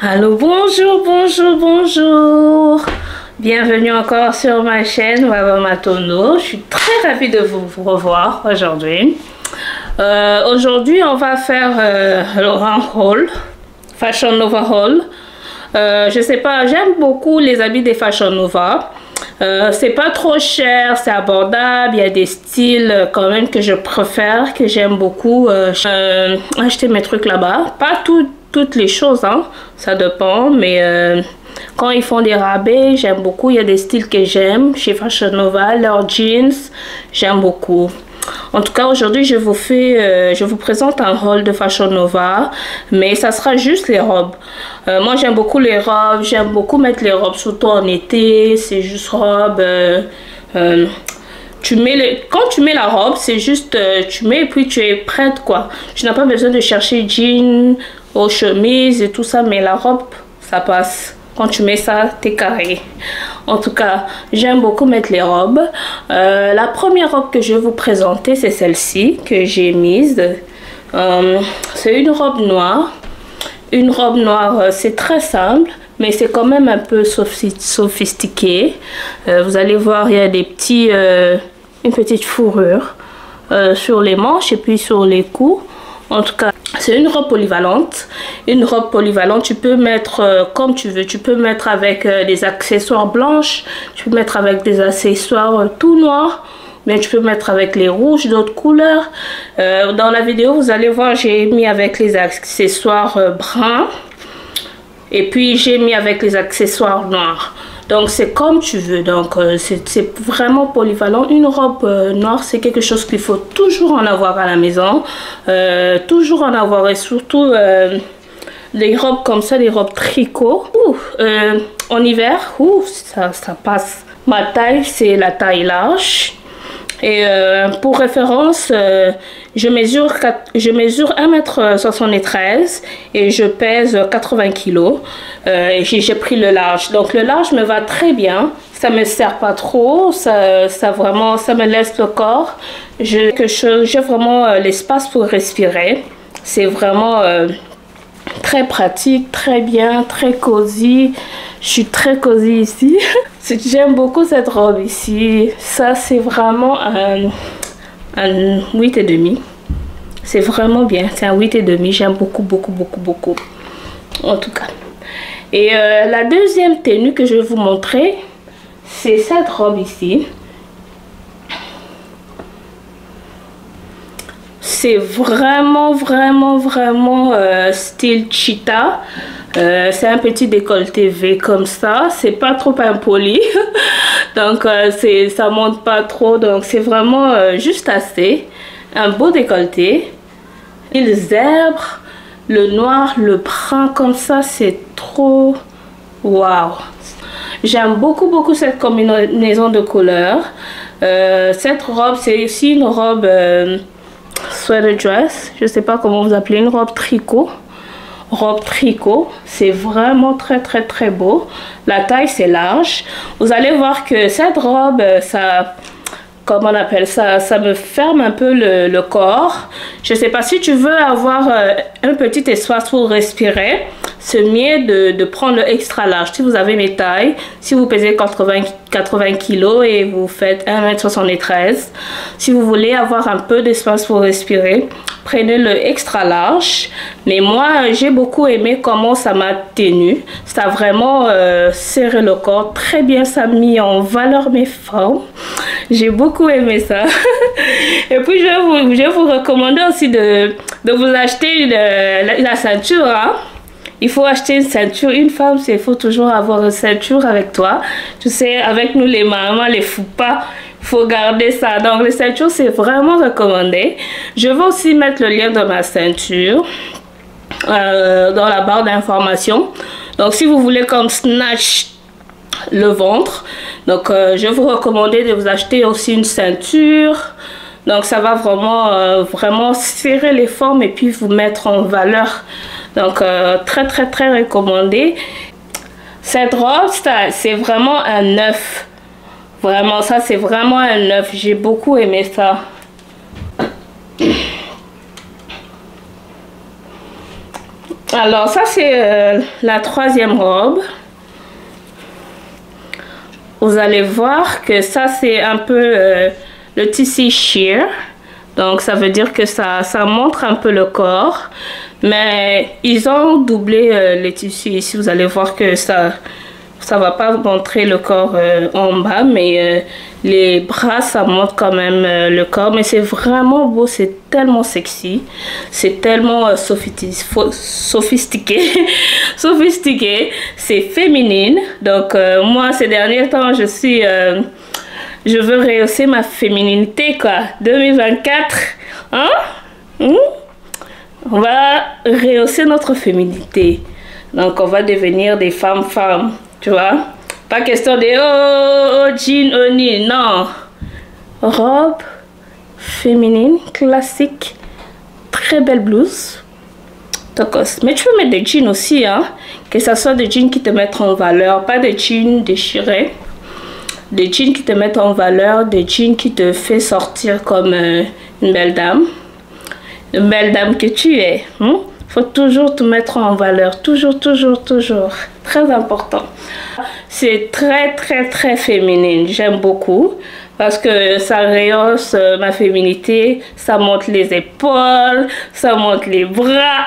Allô, bonjour, bonjour, bonjour. Bienvenue encore sur ma chaîne Wawa Matono. Je suis très ravie de vous revoir aujourd'hui. Aujourd'hui, on va faire un haul, Fashion Nova haul. Je sais pas, j'aime beaucoup les habits des Fashion Nova. C'est pas trop cher, c'est abordable, il y a des styles quand même que je préfère, que j'aime beaucoup. Acheter mes trucs là-bas, pas toutes les choses, hein, ça dépend, mais quand ils font des rabais, j'aime beaucoup. Il y a des styles que j'aime chez Fashion Nova, leurs jeans, j'aime beaucoup. En tout cas, aujourd'hui, je vous présente un haul de Fashion Nova, mais ça sera juste les robes. Moi, j'aime beaucoup les robes, j'aime beaucoup mettre les robes, surtout en été. C'est juste robe. Quand tu mets la robe, c'est juste, tu mets et puis tu es prête, quoi. Tu n'as pas besoin de chercher jeans, aux chemises et tout ça, mais la robe, ça passe. Quand tu mets ça, t'es carré. En tout cas, j'aime beaucoup mettre les robes. La première robe que je vais vous présenter, c'est celle-ci que j'ai mise. C'est une robe noire. Une robe noire, c'est très simple, mais c'est quand même un peu sophistiqué. Vous allez voir, il y a des une petite fourrure sur les manches et puis sur les cous. En tout cas, c'est une robe polyvalente. Une robe polyvalente, tu peux mettre comme tu veux. Tu peux mettre avec des accessoires blanches. Tu peux mettre avec des accessoires tout noirs. Mais tu peux mettre avec les rouges, d'autres couleurs. Dans la vidéo, vous allez voir, j'ai mis avec les accessoires bruns. Et puis, j'ai mis avec les accessoires noirs. Donc, c'est comme tu veux. Donc, c'est vraiment polyvalent. Une robe noire, c'est quelque chose qu'il faut toujours en avoir à la maison. Toujours en avoir. Et surtout, les robes comme ça, les robes tricot. En hiver, ça passe. Ma taille, c'est la taille large. Et pour référence, je mesure 1m73 et je pèse 80 kg. Et j'ai pris le large. Donc le large me va très bien. Ça me sert pas trop. Ça me laisse le corps. J'ai vraiment l'espace pour respirer. C'est vraiment très pratique, très bien, très cosy. Je suis très cosy ici. J'aime beaucoup cette robe ici. Ça, c'est vraiment un 8,5. C'est vraiment bien. C'est un 8,5. J'aime beaucoup, beaucoup, beaucoup, beaucoup. En tout cas. Et la deuxième tenue que je vais vous montrer, c'est cette robe ici. C'est vraiment, vraiment, vraiment style cheetah. C'est un petit décolleté V comme ça. C'est pas trop impoli. Donc, ça monte pas trop. Donc, c'est vraiment juste assez. Un beau décolleté. Les zèbres, le noir, le brun comme ça, c'est trop... Waouh! J'aime beaucoup, beaucoup cette combinaison de couleurs. Cette robe, c'est aussi une robe... sweater dress, je sais pas comment vous appelez, une robe tricot. Robe tricot, c'est vraiment très très très beau. La taille c'est large. Vous allez voir que cette robe, ça, comment on appelle ça, ça me ferme un peu le corps. Je sais pas, si tu veux avoir un petit espace pour respirer, c'est mieux de prendre le extra large. Si vous avez mes tailles, si vous pesez 80 kg et vous faites 1m73, si vous voulez avoir un peu d'espace pour respirer, prenez le extra large. Mais moi, j'ai beaucoup aimé comment ça m'a tenu. Ça a vraiment serré le corps. Très bien, ça a mis en valeur mes formes. J'ai beaucoup aimé ça. Et puis, je vais vous recommander aussi de vous acheter la ceinture, hein. Il faut acheter une ceinture. Une femme, il faut toujours avoir une ceinture avec toi. Tu sais, avec nous les mamans, les foupas, il faut garder ça. Donc, les ceintures, c'est vraiment recommandé. Je vais aussi mettre le lien de ma ceinture dans la barre d'information. Donc, si vous voulez comme snatch le ventre, donc je vais vous recommander de vous acheter aussi une ceinture. Donc, ça va vraiment, vraiment serrer les formes et puis vous mettre en valeur. Donc, très, très, très recommandé. Cette robe, c'est vraiment un 9. Vraiment, ça, c'est vraiment un 9. J'ai beaucoup aimé ça. Alors ça c'est la troisième robe. Vous allez voir que ça c'est un peu le tissu sheer. Donc ça veut dire que ça montre un peu le corps. Mais ils ont doublé les tissus ici. Vous allez voir que ça va pas montrer le corps en bas. Mais les bras ça montre quand même le corps. Mais c'est vraiment beau. C'est tellement sexy. C'est tellement sophistiqué. Sophistiqué. C'est féminine. Donc moi ces derniers temps je veux rehausser ma féminité quoi. 2024. Hein? On va rehausser notre féminité. Donc, on va devenir des femmes, tu vois. Pas question de jean, oni, non. Robe féminine, classique, très belle blouse. Mais tu peux mettre des jeans aussi, hein. Que ce soit des jeans qui te mettent en valeur, pas des jeans déchirés. Des jeans qui te mettent en valeur, des jeans qui te fait sortir comme une belle dame. Une belle dame que tu es. Faut toujours te mettre en valeur. Toujours, toujours, toujours. Très important. C'est très, très, très féminine. J'aime beaucoup. Parce que ça rehausse ma féminité. Ça monte les épaules. Ça monte les bras.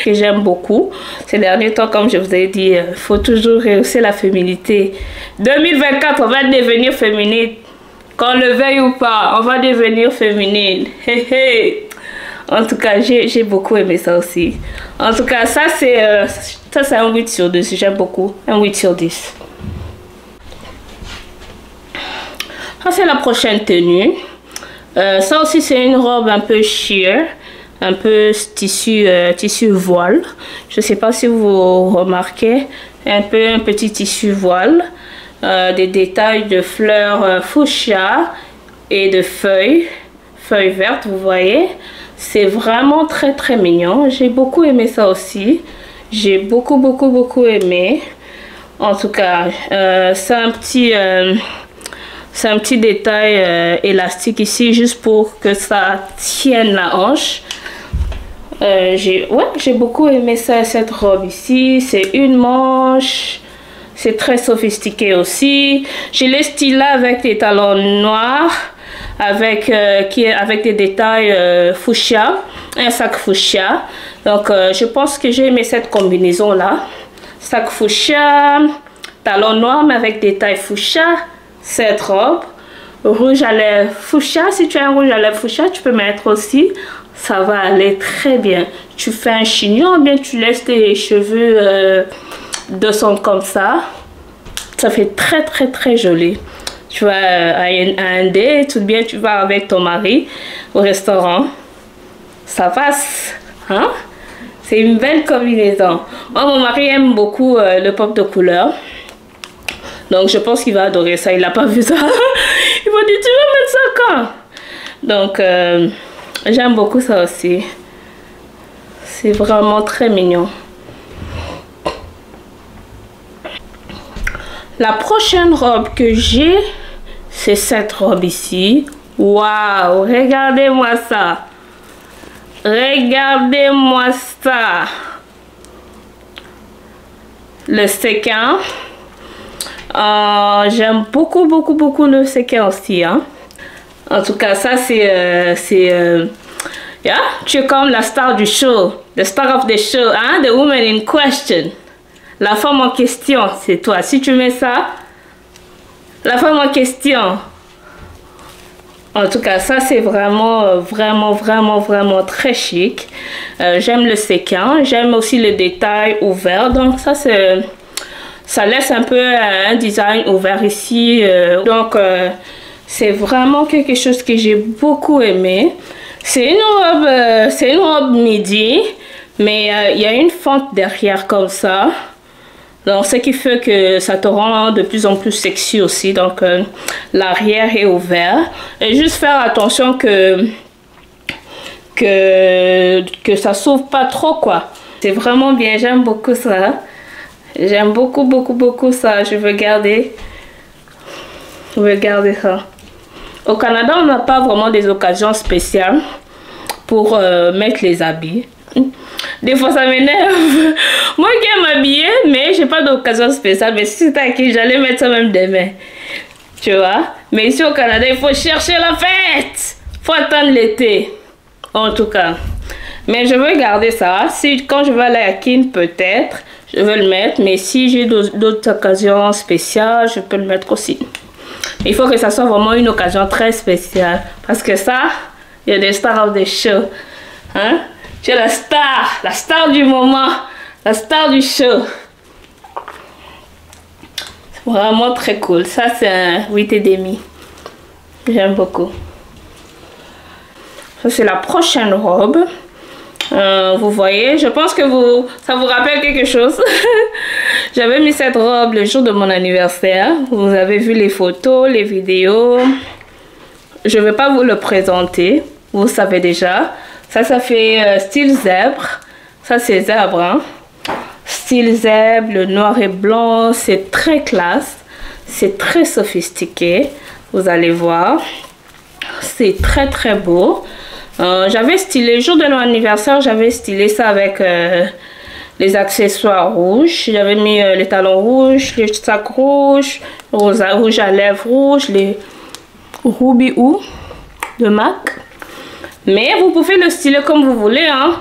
Que j'aime beaucoup. Ces derniers temps, comme je vous ai dit, faut toujours rehausser la féminité. 2024, on va devenir féminine. Qu'on le veuille ou pas, on va devenir féminine. En tout cas, j'ai beaucoup aimé ça aussi. En tout cas, ça c'est un 8 sur 10. J'aime beaucoup. Un 8 sur 10. Ça, c'est la prochaine tenue. Ça aussi, c'est une robe un peu sheer. Un peu tissu voile. Je ne sais pas si vous remarquez. Un petit tissu voile. Des détails de fleurs fuchsia et de feuilles vertes, vous voyez. C'est vraiment très très mignon. J'ai beaucoup aimé ça aussi. J'ai beaucoup aimé. En tout cas, c'est un petit détail élastique ici, juste pour que ça tienne la hanche. J'ai beaucoup aimé ça, cette robe ici. C'est une manche. C'est très sophistiqué aussi. Je l'ai stylé avec des talons noirs, avec des détails fuchsia, un sac fuchsia. Donc, je pense que j'ai aimé cette combinaison-là. Sac fuchsia, talons noirs, mais avec des détails fuchsia. Cette robe, rouge à lèvres fuchsia. Si tu as un rouge à lèvres fuchsia, tu peux mettre aussi. Ça va aller très bien. Tu fais un chignon, ou bien tu laisses tes cheveux... de son comme ça fait très très très joli. Tu vas à un date ou bien tu vas avec ton mari au restaurant, ça passe, hein? C'est une belle combinaison. Moi, mon mari aime beaucoup le pop de couleur, donc je pense qu'il va adorer ça. Il n'a pas vu ça. Il m'a dit tu veux mettre ça quand? Donc j'aime beaucoup ça aussi. C'est vraiment très mignon. La prochaine robe que j'ai, c'est cette robe ici. Waouh, regardez-moi ça. Regardez-moi ça. Le séquin. J'aime beaucoup le séquin aussi. Hein. En tout cas, ça c'est... tu es comme la star du show. The star of the show. Hein? The woman in question. La femme en question, c'est toi. Si tu mets ça, la femme en question. En tout cas, ça c'est vraiment très chic. J'aime le séquin. J'aime aussi le détail ouvert. Donc ça laisse un peu un design ouvert ici. Donc c'est vraiment quelque chose que j'ai beaucoup aimé. C'est une robe midi, mais il y a une fente derrière comme ça. Donc, ce qui fait que ça te rend de plus en plus sexy aussi. Donc, l'arrière est ouvert. Et juste faire attention que ça s'ouvre pas trop, quoi. C'est vraiment bien. J'aime beaucoup ça. J'aime beaucoup ça. Je veux garder ça. Au Canada, on n'a pas vraiment des occasions spéciales pour mettre les habits. Des fois ça m'énerve. Moi qui aime m'habiller, mais j'ai pas d'occasion spéciale. Mais si c'était à qui, j'allais mettre ça même demain. Tu vois? Mais ici au Canada, il faut chercher la fête. Faut attendre l'été. En tout cas. Mais je veux garder ça. Si quand je vais aller à Kin, peut-être, je vais le mettre. Mais si j'ai d'autres occasions spéciales, je peux le mettre aussi. Il faut que ça soit vraiment une occasion très spéciale. Parce que ça, il y a des stars of the show. Hein? Tu es la star du moment, la star du show. C'est vraiment très cool. Ça, c'est un 8,5. J'aime beaucoup. Ça, c'est la prochaine robe. Vous voyez, je pense que ça vous rappelle quelque chose. J'avais mis cette robe le jour de mon anniversaire. Vous avez vu les photos, les vidéos. Je ne vais pas vous le présenter. Vous savez déjà. Ça fait style zèbre. Ça, c'est zèbre. Hein? Style zèbre, le noir et blanc. C'est très classe. C'est très sophistiqué. Vous allez voir. C'est très, très beau. J'avais stylé, le jour de mon anniversaire, j'avais stylé ça avec les accessoires rouges. J'avais mis les talons rouges, les sacs rouges, rouge à lèvres rouges, les Ruby Ou de MAC. Mais vous pouvez le styler comme vous voulez. Hein.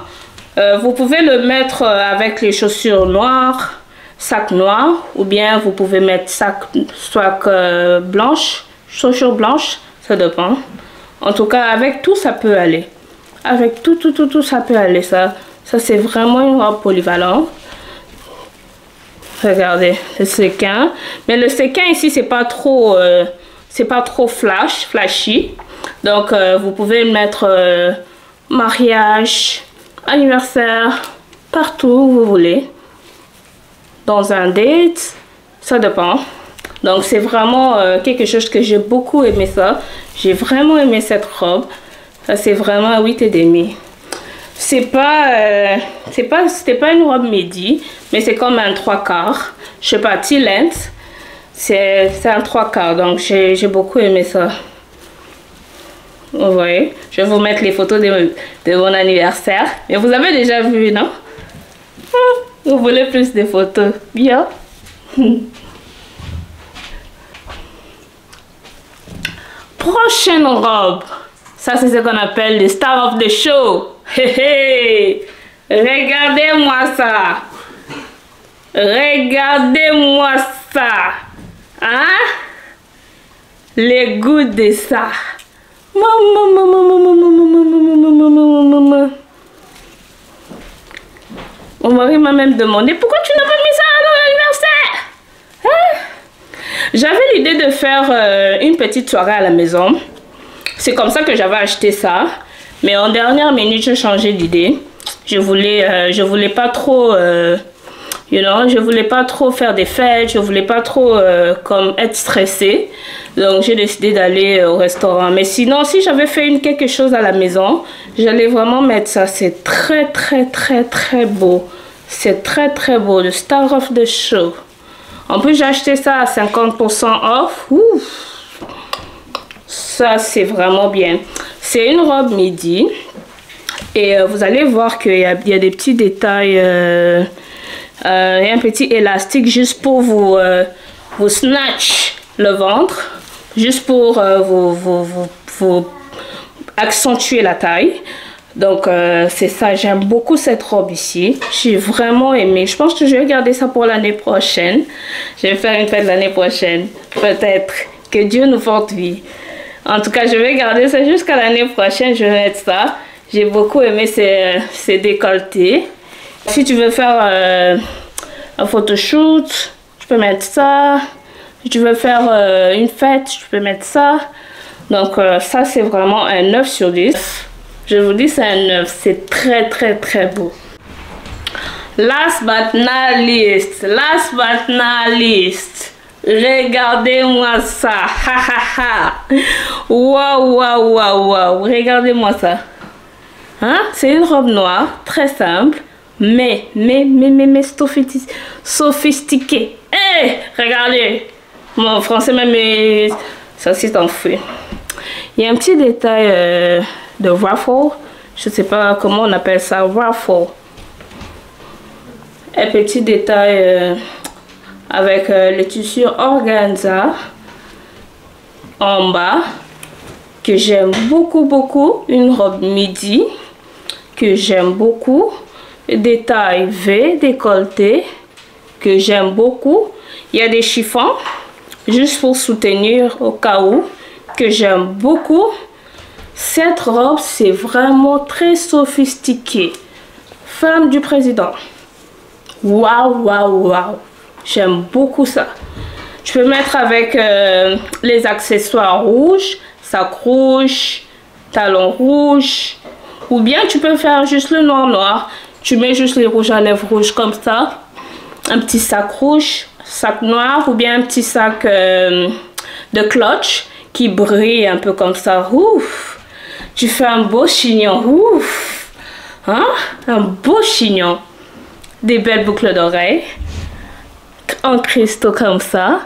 Vous pouvez le mettre avec les chaussures noires, sac noir, ou bien vous pouvez mettre sac blanche, chaussures blanches, ça dépend. En tout cas, avec tout, ça peut aller. Avec tout, ça peut aller. Ça c'est vraiment une robe polyvalente. Regardez, le séquin. Mais le séquin ici, c'est pas trop flashy. Donc, vous pouvez le mettre mariage, anniversaire, partout où vous voulez. Dans un date, ça dépend. Donc, c'est vraiment quelque chose que j'ai beaucoup aimé ça. J'ai vraiment aimé cette robe. Ça, c'est vraiment un 8,5. C'était pas une robe midi, mais c'est comme un 3/4. Je sais pas, T-length. C'est un 3/4, donc j'ai beaucoup aimé ça. Vous voyez, je vais vous mettre les photos de mon anniversaire. Mais vous avez déjà vu, non? Vous voulez plus de photos? Bien. Prochaine robe. Ça, c'est ce qu'on appelle les stars of the show. Hey, hey. Regardez-moi ça. Regardez-moi ça. Hein? Les goûts de ça. Mon mari m'a même demandé pourquoi tu n'as pas mis ça à ton anniversaire. Hein? J'avais l'idée de faire une petite soirée à la maison. C'est comme ça que j'avais acheté ça. Mais en dernière minute, j'ai changé d'idée. Je voulais pas trop, je voulais pas trop faire des fêtes. Je voulais pas trop comme être stressée. Donc j'ai décidé d'aller au restaurant. Mais sinon, si j'avais fait quelque chose à la maison, j'allais vraiment mettre ça. C'est très beau. C'est très beau. Le Star of the Show. En plus, j'ai acheté ça à 50% off. Ouf. Ça, c'est vraiment bien. C'est une robe midi. Et vous allez voir qu'il y a des petits détails. Il y a un petit élastique juste pour vous snatch le ventre. Juste pour vous accentuer la taille. Donc, c'est ça. J'aime beaucoup cette robe ici. J'ai vraiment aimé. Je pense que je vais garder ça pour l'année prochaine. Je vais faire une fête l'année prochaine. Peut-être. Que Dieu nous porte vie. En tout cas, je vais garder ça jusqu'à l'année prochaine. Je vais mettre ça. J'ai beaucoup aimé ces décolletés. Si tu veux faire un photoshoot, tu peux mettre ça. Si tu veux faire une fête, tu peux mettre ça. Donc, ça, c'est vraiment un 9 sur 10. Je vous dis, c'est un 9. C'est très beau. Last but not least. Regardez-moi ça. Waouh. Regardez-moi ça. Hein? C'est une robe noire, très simple. Mais sophistiquée. Hey, regardez. Mon français même, ça c'est en feu. Il y a un petit détail de ruffle. Je sais pas comment on appelle ça, ruffle. Un petit détail avec le tissu organza en bas que j'aime beaucoup. Une robe midi que j'aime beaucoup. Détail V décolleté que j'aime beaucoup. Il y a des chiffons juste pour soutenir au cas où que j'aime beaucoup. Cette robe, c'est vraiment très sophistiqué. Femme du président. Waouh. J'aime beaucoup ça. Tu peux mettre avec les accessoires rouges, sac rouge, talons rouges. Ou bien tu peux faire juste le noir. Tu mets juste les rouges à lèvres rouges comme ça. Un petit sac rouge, sac noir ou bien un petit sac de clutch qui brille un peu comme ça. Ouf. Tu fais un beau chignon. Ouf. Hein? Un beau chignon. Des belles boucles d'oreilles. En cristaux comme ça.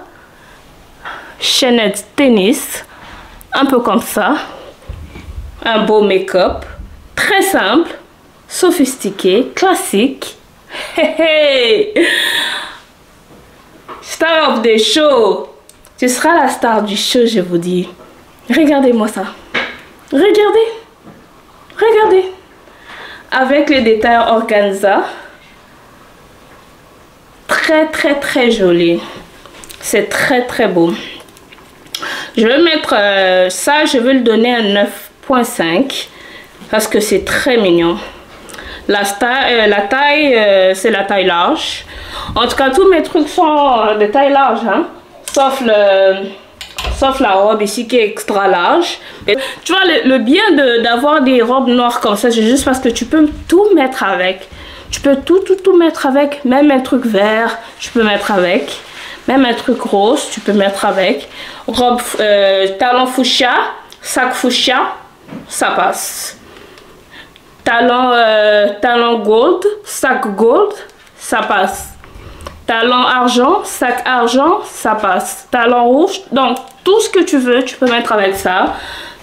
Chaînette tennis. Un peu comme ça. Un beau make-up. Très simple. Sophistiqué. Classique. Hey, hey. Star of the show. Tu seras la star du show, je vous dis. Regardez-moi ça. Regardez. Avec les détails organza. Très joli. C'est très beau. Je vais mettre ça, je vais le donner à 9.5 parce que c'est très mignon. La taille, c'est la taille large. En tout cas, tous mes trucs sont de taille large, hein? Sauf la robe ici qui est extra large. Et tu vois, le bien d'avoir des robes noires comme ça, c'est juste parce que tu peux tout mettre avec. Tu peux tout mettre avec. Même un truc vert, tu peux mettre avec. Même un truc rose, tu peux mettre avec. Robe, talon fuchsia, sac fuchsia, ça passe. Talon gold, sac gold, ça passe. Talon argent, sac argent, ça passe. Talon rouge, donc tout ce que tu veux, tu peux mettre avec ça.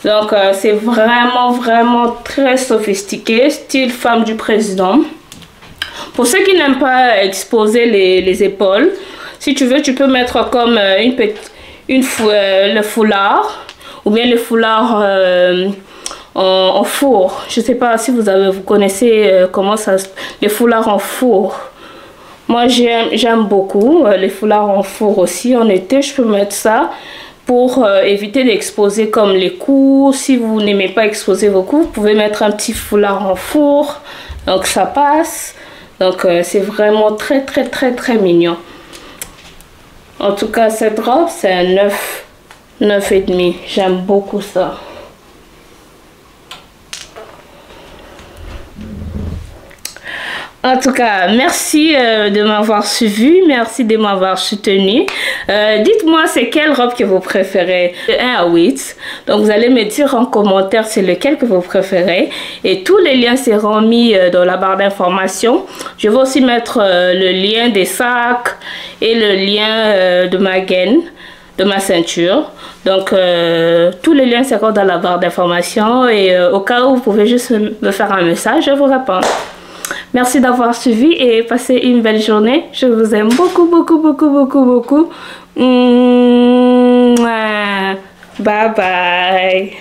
Donc c'est vraiment très sophistiqué, style femme du président. Pour ceux qui n'aiment pas exposer les épaules, si tu veux, tu peux mettre comme le foulard ou bien le foulard en four. Je ne sais pas si vous connaissez comment ça, les foulards en four. Moi, j'aime beaucoup les foulards en four aussi. En été, je peux mettre ça pour éviter d'exposer comme les cous. Si vous n'aimez pas exposer vos coups, vous pouvez mettre un petit foulard en four. Donc, ça passe. Donc, c'est vraiment très mignon. En tout cas, cette robe, c'est un 9,5. J'aime beaucoup ça. En tout cas, merci de m'avoir suivi, merci de m'avoir soutenu. Dites-moi c'est quelle robe que vous préférez, de 1 à 8. Donc vous allez me dire en commentaire c'est lequel que vous préférez. Et tous les liens seront mis dans la barre d'informations. Je vais aussi mettre le lien des sacs et le lien de ma gaine, de ma ceinture. Donc tous les liens seront dans la barre d'informations. Et au cas où vous pouvez juste me faire un message, je vous réponds. Merci d'avoir suivi et passez une belle journée. Je vous aime beaucoup. Bye bye.